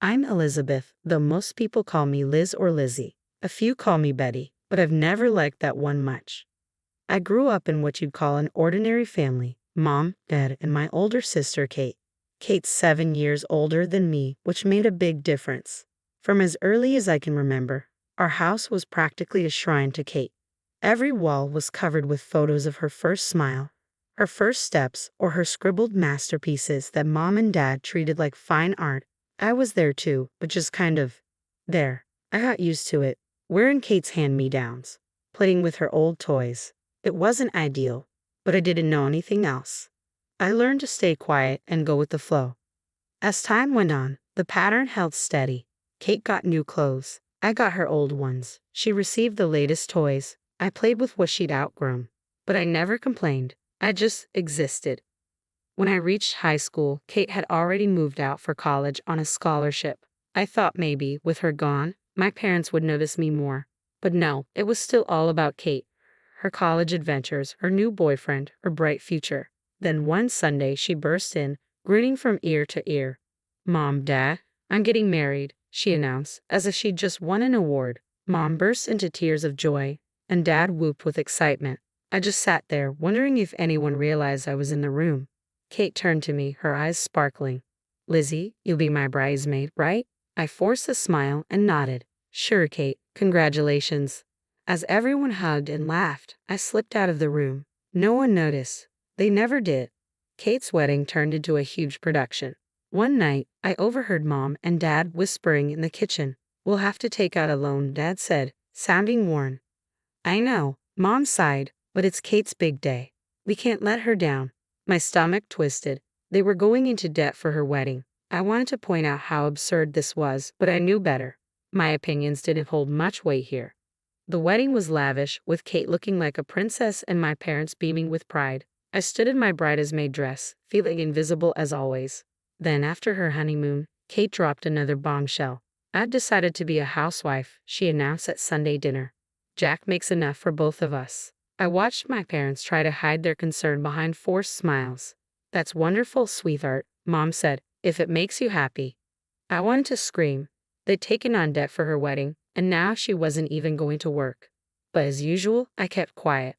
I'm Elizabeth, though most people call me Liz or Lizzie. A few call me Betty, but I've never liked that one much. I grew up in what you'd call an ordinary family: mom, dad, and my older sister, Kate. Kate's 7 years older than me, which made a big difference. From as early as I can remember, our house was practically a shrine to Kate. Every wall was covered with photos of her first smile, her first steps, or her scribbled masterpieces that mom and dad treated like fine art. I was there too, but just kind of there. I got used to it, wearing Kate's hand-me-downs, playing with her old toys. It wasn't ideal, but I didn't know anything else. I learned to stay quiet and go with the flow. As time went on, the pattern held steady. Kate got new clothes. I got her old ones. She received the latest toys. I played with what she'd outgrown. But I never complained. I just existed. When I reached high school, Kate had already moved out for college on a scholarship. I thought maybe, with her gone, my parents would notice me more. But no, it was still all about Kate, her college adventures, her new boyfriend, her bright future. Then one Sunday she burst in, grinning from ear to ear. "Mom, Dad, I'm getting married," she announced, as if she'd just won an award. Mom burst into tears of joy, and Dad whooped with excitement. I just sat there, wondering if anyone realized I was in the room. Kate turned to me, her eyes sparkling. "Lizzie, you'll be my bridesmaid, right?" I forced a smile and nodded. "Sure, Kate, congratulations." As everyone hugged and laughed, I slipped out of the room. No one noticed. They never did. Kate's wedding turned into a huge production. One night, I overheard Mom and Dad whispering in the kitchen. "We'll have to take out a loan," Dad said, sounding worn. "I know," Mom sighed, "but it's Kate's big day. We can't let her down." My stomach twisted. They were going into debt for her wedding. I wanted to point out how absurd this was, but I knew better. My opinions didn't hold much weight here. The wedding was lavish, with Kate looking like a princess and my parents beaming with pride. I stood in my bridesmaid dress, feeling invisible as always. Then, after her honeymoon, Kate dropped another bombshell. "I've decided to be a housewife," she announced at Sunday dinner. "Jack makes enough for both of us." I watched my parents try to hide their concern behind forced smiles. "That's wonderful, sweetheart," Mom said, "if it makes you happy." I wanted to scream. They'd taken on debt for her wedding, and now she wasn't even going to work. But as usual, I kept quiet.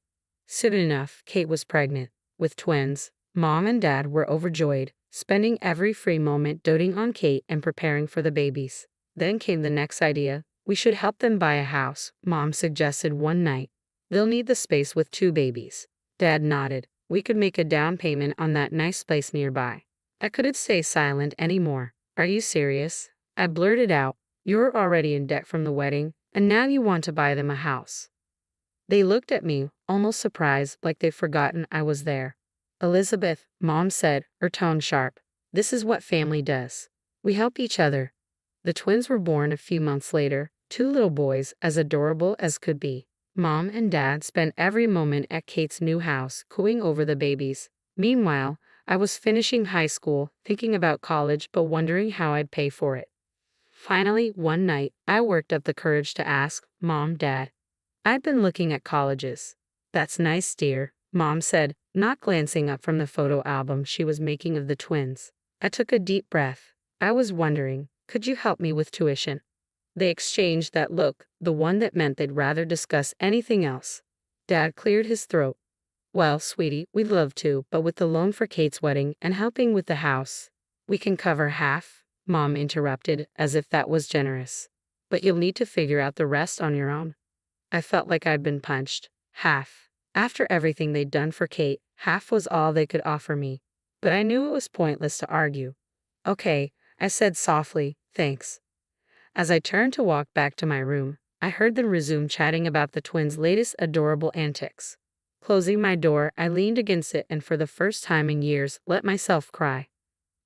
Soon enough, Kate was pregnant, with twins. Mom and Dad were overjoyed, spending every free moment doting on Kate and preparing for the babies. Then came the next idea. "We should help them buy a house," Mom suggested one night. "They'll need the space with 2 babies." Dad nodded. "We could make a down payment on that nice place nearby." I couldn't stay silent anymore. "Are you serious?" I blurted out. "You're already in debt from the wedding, and now you want to buy them a house." They looked at me, almost surprised, like they'd forgotten I was there. "Elizabeth," Mom said, her tone sharp, "this is what family does. We help each other." The twins were born a few months later, 2 little boys, as adorable as could be. Mom and Dad spent every moment at Kate's new house, cooing over the babies. Meanwhile, I was finishing high school, thinking about college but wondering how I'd pay for it. Finally, one night, I worked up the courage to ask, "Mom, Dad, I'd been looking at colleges." "That's nice, dear," Mom said, not glancing up from the photo album she was making of the twins. I took a deep breath. I was wondering, could you help me with tuition? They exchanged that look, the one that meant they'd rather discuss anything else. Dad cleared his throat. "Well, sweetie, we'd love to, but with the loan for Kate's wedding and helping with the house, we can cover half," Mom interrupted, as if that was generous. "But you'll need to figure out the rest on your own." I felt like I'd been punched. Half. After everything they'd done for Kate, half was all they could offer me. But I knew it was pointless to argue. "Okay," I said softly, "thanks." As I turned to walk back to my room, I heard them resume chatting about the twins' latest adorable antics. Closing my door, I leaned against it and for the first time in years, let myself cry.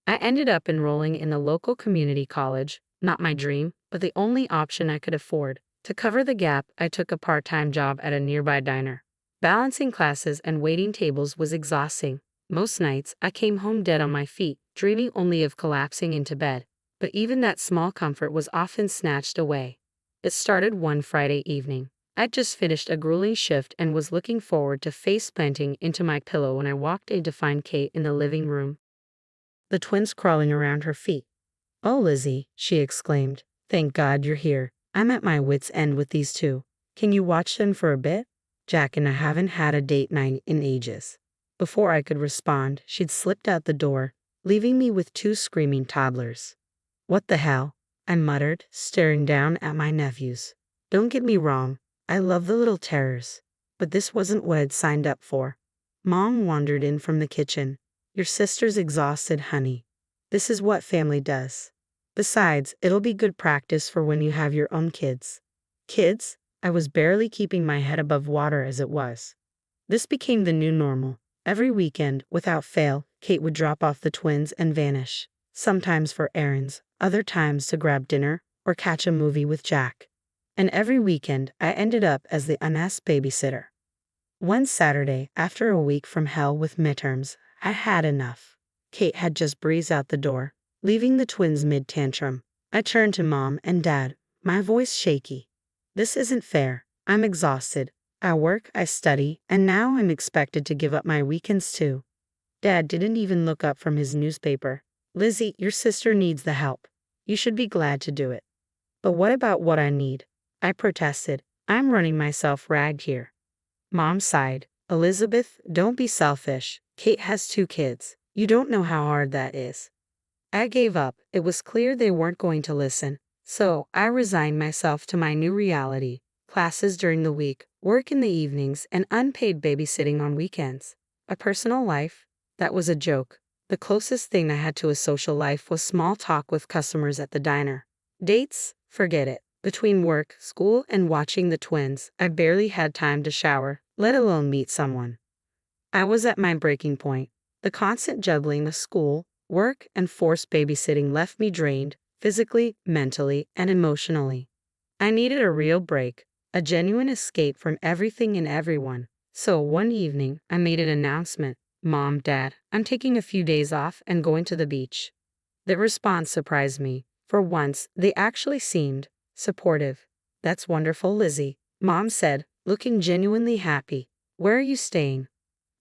I ended up enrolling in the local community college, not my dream, but the only option I could afford. To cover the gap, I took a part-time job at a nearby diner. Balancing classes and waiting tables was exhausting. Most nights, I came home dead on my feet, dreaming only of collapsing into bed. But even that small comfort was often snatched away. It started one Friday evening. I'd just finished a grueling shift and was looking forward to face-planting into my pillow when I walked in to find Kate in the living room, the twins crawling around her feet. Oh, Lizzie, she exclaimed. Thank God you're here. I'm at my wit's end with these two. Can you watch them for a bit? Jack and I haven't had a date night in ages. Before I could respond, she'd slipped out the door, leaving me with two screaming toddlers. What the hell? I muttered, staring down at my nephews. Don't get me wrong, I love the little terrors. But this wasn't what I'd signed up for. Mom wandered in from the kitchen. Your sister's exhausted, honey. This is what family does. Besides, it'll be good practice for when you have your own kids. Kids? I was barely keeping my head above water as it was. This became the new normal. Every weekend, without fail, Kate would drop off the twins and vanish. Sometimes for errands, other times to grab dinner or catch a movie with Jack. And every weekend, I ended up as the unasked babysitter. One Saturday, after a week from hell with midterms, I had enough. Kate had just breezed out the door, leaving the twins mid-tantrum. I turned to Mom and Dad, my voice shaky. This isn't fair. I'm exhausted. I work, I study, and now I'm expected to give up my weekends too. Dad didn't even look up from his newspaper. Lizzie, your sister needs the help. You should be glad to do it. But what about what I need? I protested. I'm running myself ragged here. Mom sighed. Elizabeth, don't be selfish. Kate has 2 kids. You don't know how hard that is. I gave up. It was clear they weren't going to listen. So I resigned myself to my new reality. Classes during the week, work in the evenings, and unpaid babysitting on weekends. A personal life? That was a joke. The closest thing I had to a social life was small talk with customers at the diner. Dates? Forget it. Between work, school, and watching the twins, I barely had time to shower, let alone meet someone. I was at my breaking point. The constant juggling of school, work, and forced babysitting left me drained, physically, mentally, and emotionally. I needed a real break, a genuine escape from everything and everyone. So one evening, I made an announcement. Mom, Dad, I'm taking a few days off and going to the beach. The response surprised me. For once, they actually seemed supportive. That's wonderful, Lizzie, Mom said, looking genuinely happy. Where are you staying?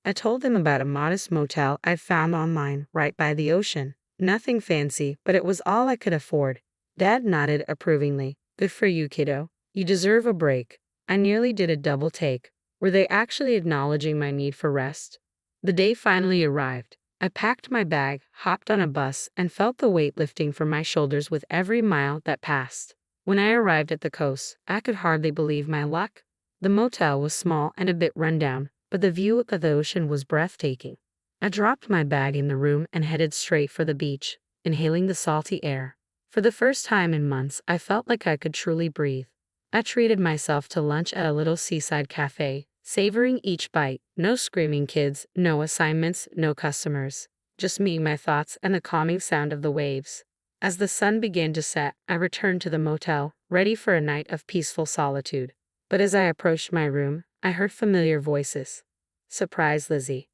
I told them about a modest motel I'd found online right by the ocean. Nothing fancy, but it was all I could afford. Dad nodded approvingly. Good for you, kiddo. You deserve a break. I nearly did a double take. Were they actually acknowledging my need for rest? The day finally arrived. I packed my bag, hopped on a bus, and felt the weight lifting from my shoulders with every mile that passed. When I arrived at the coast, I could hardly believe my luck. The motel was small and a bit rundown, but the view of the ocean was breathtaking. I dropped my bag in the room and headed straight for the beach, inhaling the salty air. For the first time in months, I felt like I could truly breathe. I treated myself to lunch at a little seaside cafe, savoring each bite. No screaming kids, no assignments, no customers. Just me, my thoughts, and the calming sound of the waves. As the sun began to set, I returned to the motel, ready for a night of peaceful solitude. But as I approached my room, I heard familiar voices. Surprise, Lizzie.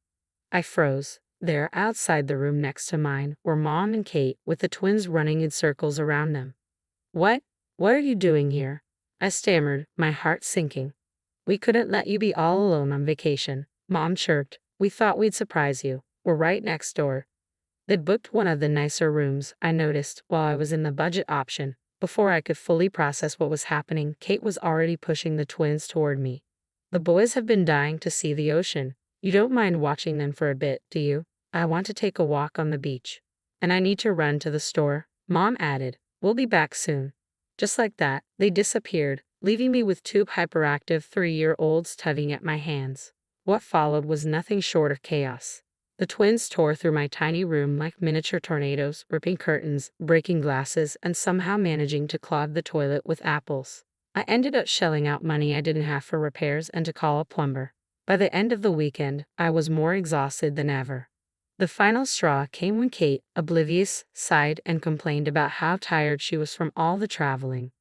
I froze. There, outside the room next to mine, were Mom and Kate, with the twins running in circles around them. What? What are you doing here? I stammered, my heart sinking. We couldn't let you be all alone on vacation, Mom chirped. We thought we'd surprise you. We're right next door. They'd booked one of the nicer rooms, I noticed, while I was in the budget option. Before I could fully process what was happening, Kate was already pushing the twins toward me. The boys have been dying to see the ocean. You don't mind watching them for a bit, do you? I want to take a walk on the beach. And I need to run to the store, Mom added. We'll be back soon. Just like that, they disappeared, leaving me with 2 hyperactive 3-year-olds tugging at my hands. What followed was nothing short of chaos. The twins tore through my tiny room like miniature tornadoes, ripping curtains, breaking glasses, and somehow managing to clog the toilet with apples. I ended up shelling out money I didn't have for repairs and to call a plumber. By the end of the weekend, I was more exhausted than ever. The final straw came when Kate, oblivious, sighed and complained about how tired she was from all the traveling.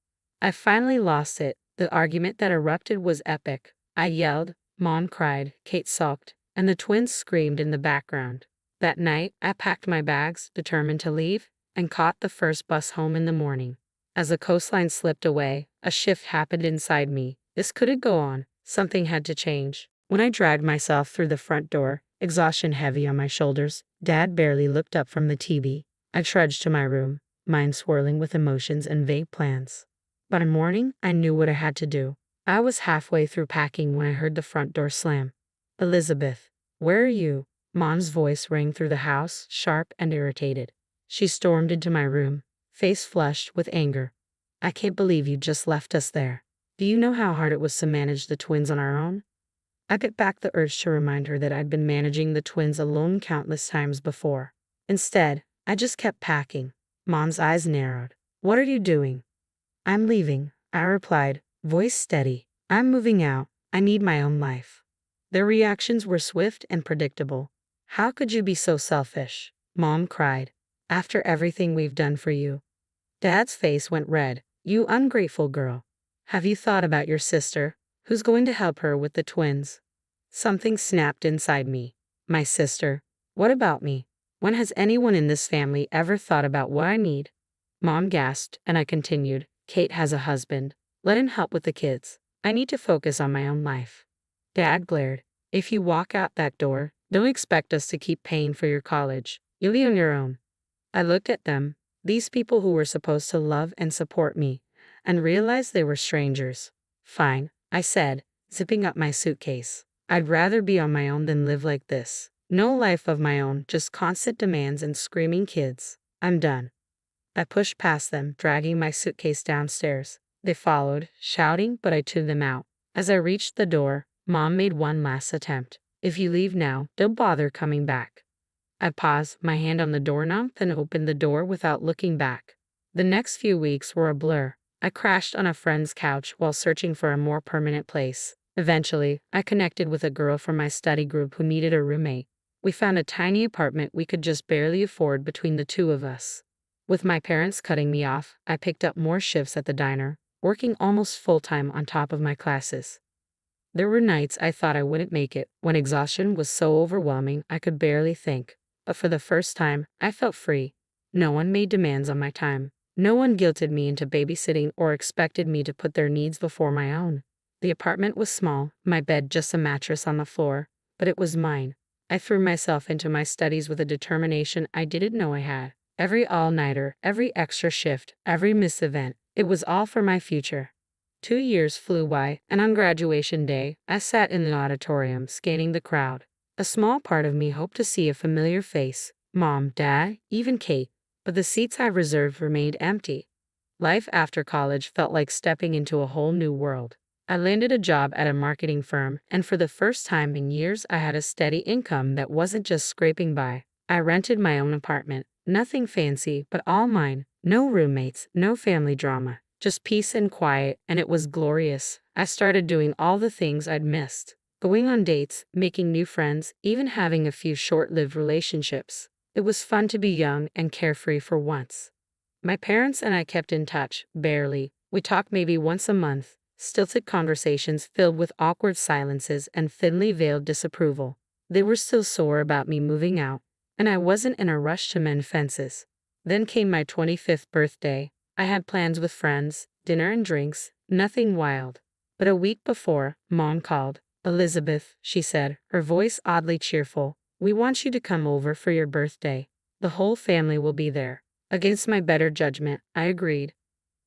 I finally lost it. The argument that erupted was epic. I yelled, Mom cried, Kate sulked, and the twins screamed in the background. That night, I packed my bags, determined to leave, and caught the first bus home in the morning. As the coastline slipped away, a shift happened inside me. This couldn't go on. Something had to change. When I dragged myself through the front door, exhaustion heavy on my shoulders, Dad barely looked up from the TV. I trudged to my room, mind swirling with emotions and vague plans. By morning, I knew what I had to do. I was halfway through packing when I heard the front door slam. Elizabeth, where are you? Mom's voice rang through the house, sharp and irritated. She stormed into my room, face flushed with anger. I can't believe you just left us there. Do you know how hard it was to manage the twins on our own? I got back the urge to remind her that I'd been managing the twins alone countless times before. Instead, I just kept packing. Mom's eyes narrowed. What are you doing? I'm leaving, I replied, voice steady. I'm moving out. I need my own life. Their reactions were swift and predictable. How could you be so selfish? Mom cried. After everything we've done for you. Dad's face went red. You ungrateful girl. Have you thought about your sister? Who's going to help her with the twins? Something snapped inside me. My sister. What about me? When has anyone in this family ever thought about what I need? Mom gasped, and I continued. Kate has a husband. Let him help with the kids. I need to focus on my own life. Dad glared. If you walk out that door, don't expect us to keep paying for your college. You'll be on your own. I looked at them, these people who were supposed to love and support me, and realized they were strangers. Fine, I said, zipping up my suitcase. I'd rather be on my own than live like this. No life of my own, just constant demands and screaming kids. I'm done. I pushed past them, dragging my suitcase downstairs. They followed, shouting, but I tuned them out. As I reached the door, Mom made one last attempt. If you leave now, don't bother coming back. I paused, my hand on the doorknob, then opened the door without looking back. The next few weeks were a blur. I crashed on a friend's couch while searching for a more permanent place. Eventually, I connected with a girl from my study group who needed a roommate. We found a tiny apartment we could just barely afford between the two of us. With my parents cutting me off, I picked up more shifts at the diner, working almost full-time on top of my classes. There were nights I thought I wouldn't make it, when exhaustion was so overwhelming I could barely think. But for the first time, I felt free. No one made demands on my time. No one guilted me into babysitting or expected me to put their needs before my own. The apartment was small, my bed just a mattress on the floor, but it was mine. I threw myself into my studies with a determination I didn't know I had. Every all-nighter, every extra shift, every missed event, it was all for my future. 2 years flew by, and on graduation day, I sat in the auditorium, scanning the crowd. A small part of me hoped to see a familiar face, Mom, Dad, even Kate, but the seats I reserved remained empty. Life after college felt like stepping into a whole new world. I landed a job at a marketing firm, and for the first time in years I had a steady income that wasn't just scraping by. I rented my own apartment, nothing fancy, but all mine. No roommates, no family drama, just peace and quiet, and it was glorious. I started doing all the things I'd missed. Going on dates, making new friends, even having a few short-lived relationships. It was fun to be young and carefree for once. My parents and I kept in touch, barely. We talked maybe once a month, stilted conversations filled with awkward silences and thinly veiled disapproval. They were still sore about me moving out, and I wasn't in a rush to mend fences. Then came my 25th birthday. I had plans with friends, dinner and drinks, nothing wild. But a week before, Mom called. Elizabeth, she said, her voice oddly cheerful, we want you to come over for your birthday. The whole family will be there. Against my better judgment, I agreed.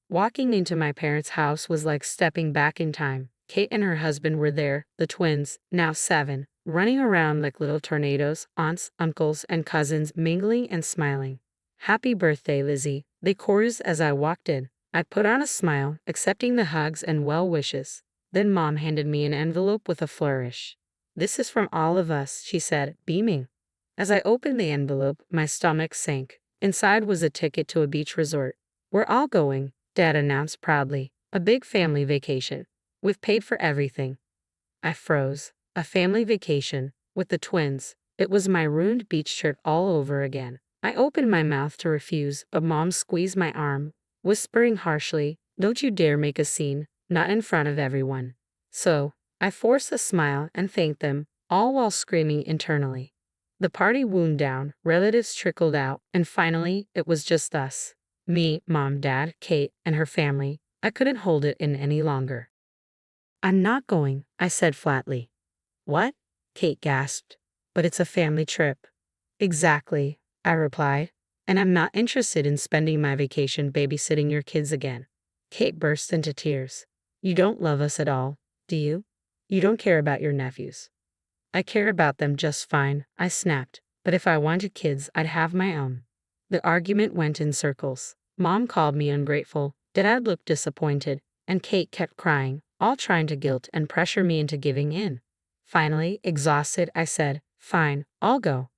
Walking into my parents' house was like stepping back in time. Kate and her husband were there, the twins, now 7, running around like little tornadoes, aunts, uncles, and cousins mingling and smiling. Happy birthday, Lizzie, they chorused as I walked in. I put on a smile, accepting the hugs and well wishes. Then Mom handed me an envelope with a flourish. This is from all of us, she said, beaming. As I opened the envelope, my stomach sank. Inside was a ticket to a beach resort. We're all going, Dad announced proudly. A big family vacation. We've paid for everything. I froze. A family vacation, with the twins. It was my ruined beach shirt all over again. I opened my mouth to refuse, but Mom squeezed my arm, whispering harshly, don't you dare make a scene. Not in front of everyone. So, I forced a smile and thanked them, all while screaming internally. The party wound down, relatives trickled out, and finally, it was just us. Me, Mom, Dad, Kate, and her family. I couldn't hold it in any longer. I'm not going, I said flatly. What? Kate gasped. But it's a family trip. Exactly, I replied. And I'm not interested in spending my vacation babysitting your kids again. Kate burst into tears. You don't love us at all, do you? You don't care about your nephews. I care about them just fine, I snapped. But if I wanted kids, I'd have my own. The argument went in circles. Mom called me ungrateful, Dad looked disappointed, and Kate kept crying, all trying to guilt and pressure me into giving in. Finally, exhausted, I said, Fine, I'll go.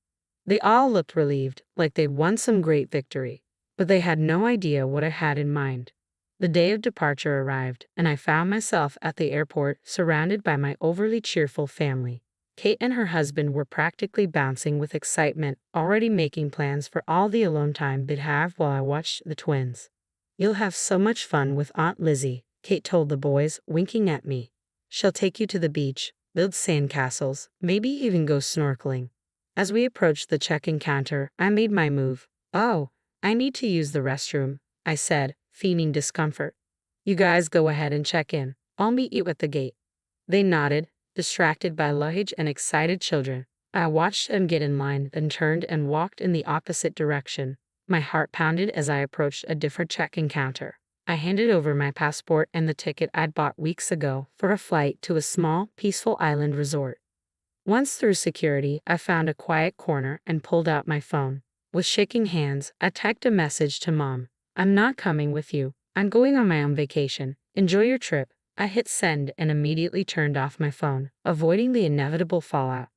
They all looked relieved, like they'd won some great victory, but they had no idea what I had in mind. The day of departure arrived, and I found myself at the airport surrounded by my overly cheerful family. Kate and her husband were practically bouncing with excitement, already making plans for all the alone time they'd have while I watched the twins. You'll have so much fun with Aunt Lizzie, Kate told the boys, winking at me. She'll take you to the beach, build sandcastles, maybe even go snorkeling. As we approached the check-in counter, I made my move. Oh, I need to use the restroom, I said, feigning discomfort. You guys go ahead and check in. I'll meet you at the gate. They nodded, distracted by luggage and excited children. I watched them get in line, then turned and walked in the opposite direction. My heart pounded as I approached a different check-in counter. I handed over my passport and the ticket I'd bought weeks ago for a flight to a small, peaceful island resort. Once through security, I found a quiet corner and pulled out my phone. With shaking hands, I typed a message to Mom. I'm not coming with you. I'm going on my own vacation. Enjoy your trip. I hit send and immediately turned off my phone, avoiding the inevitable fallout.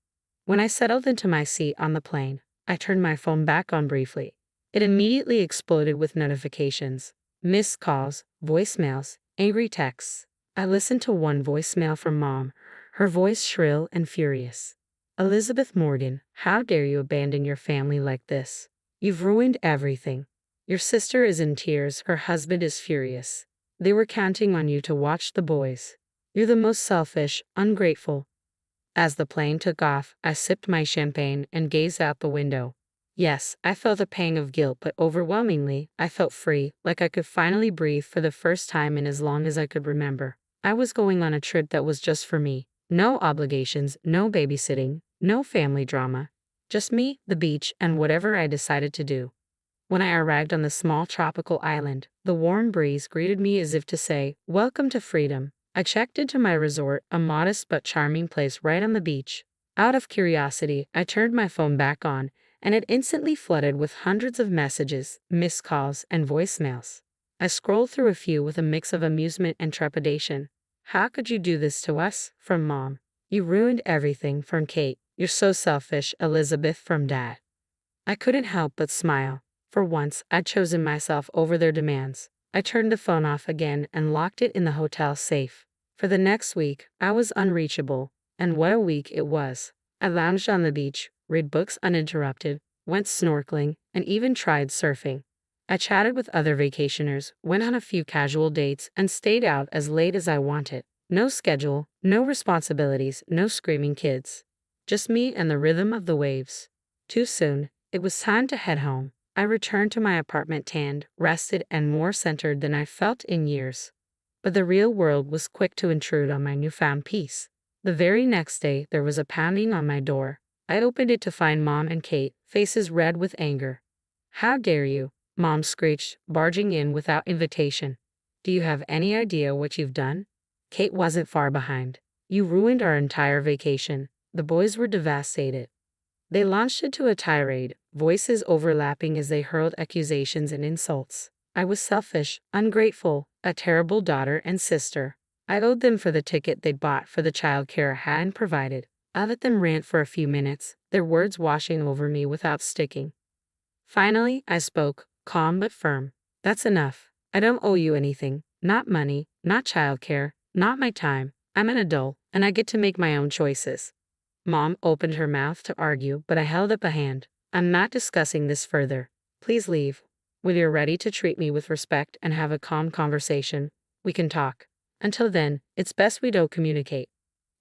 When I settled into my seat on the plane, I turned my phone back on briefly. It immediately exploded with notifications, missed calls, voicemails, angry texts. I listened to one voicemail from Mom, her voice shrill and furious. Elizabeth Morgan, how dare you abandon your family like this? You've ruined everything. Your sister is in tears, her husband is furious. They were counting on you to watch the boys. You're the most selfish, ungrateful. As the plane took off, I sipped my champagne and gazed out the window. Yes, I felt a pang of guilt, but overwhelmingly, I felt free, like I could finally breathe for the first time in as long as I could remember. I was going on a trip that was just for me. No obligations, no babysitting, no family drama. Just me, the beach, and whatever I decided to do. When I arrived on the small tropical island, the warm breeze greeted me as if to say, Welcome to freedom. I checked into my resort, a modest but charming place right on the beach. Out of curiosity, I turned my phone back on, and it instantly flooded with hundreds of messages, missed calls, and voicemails. I scrolled through a few with a mix of amusement and trepidation. How could you do this to us? From Mom. You ruined everything. From Kate. You're so selfish. Elizabeth. From Dad. I couldn't help but smile. For once, I'd chosen myself over their demands. I turned the phone off again and locked it in the hotel safe. For the next week, I was unreachable, and what a week it was. I lounged on the beach, read books uninterrupted, went snorkeling, and even tried surfing. I chatted with other vacationers, went on a few casual dates, and stayed out as late as I wanted. No schedule, no responsibilities, no screaming kids. Just me and the rhythm of the waves. Too soon, it was time to head home. I returned to my apartment tanned, rested, and more centered than I felt in years. But the real world was quick to intrude on my newfound peace. The very next day, there was a pounding on my door. I opened it to find Mom and Kate, faces red with anger. How dare you? Mom screeched, barging in without invitation. Do you have any idea what you've done? Kate wasn't far behind. You ruined our entire vacation. The boys were devastated. They launched into a tirade, voices overlapping as they hurled accusations and insults. I was selfish, ungrateful, a terrible daughter and sister. I owed them for the ticket they'd bought for the childcare I hadn't provided. I let them rant for a few minutes, their words washing over me without sticking. Finally, I spoke, calm but firm. That's enough. I don't owe you anything. Not money, not childcare, not my time. I'm an adult, and I get to make my own choices. Mom opened her mouth to argue, but I held up a hand. I'm not discussing this further. Please leave. When you're ready to treat me with respect and have a calm conversation, we can talk. Until then, it's best we don't communicate.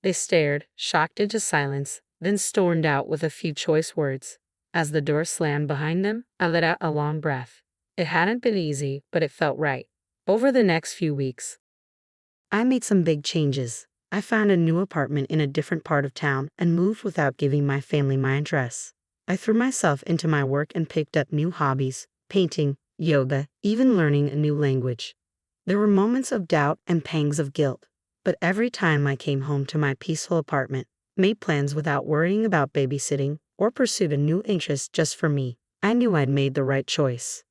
They stared, shocked into silence, then stormed out with a few choice words. As the door slammed behind them, I let out a long breath. It hadn't been easy, but it felt right. Over the next few weeks, I made some big changes. I found a new apartment in a different part of town and moved without giving my family my address. I threw myself into my work and picked up new hobbies, painting, yoga, even learning a new language. There were moments of doubt and pangs of guilt, but every time I came home to my peaceful apartment, made plans without worrying about babysitting, or pursued a new interest just for me, I knew I'd made the right choice.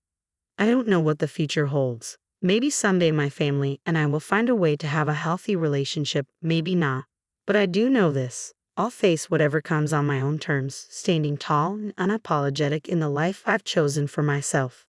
I don't know what the future holds. Maybe someday my family and I will find a way to have a healthy relationship, maybe not. But I do know this. I'll face whatever comes on my own terms, standing tall and unapologetic in the life I've chosen for myself.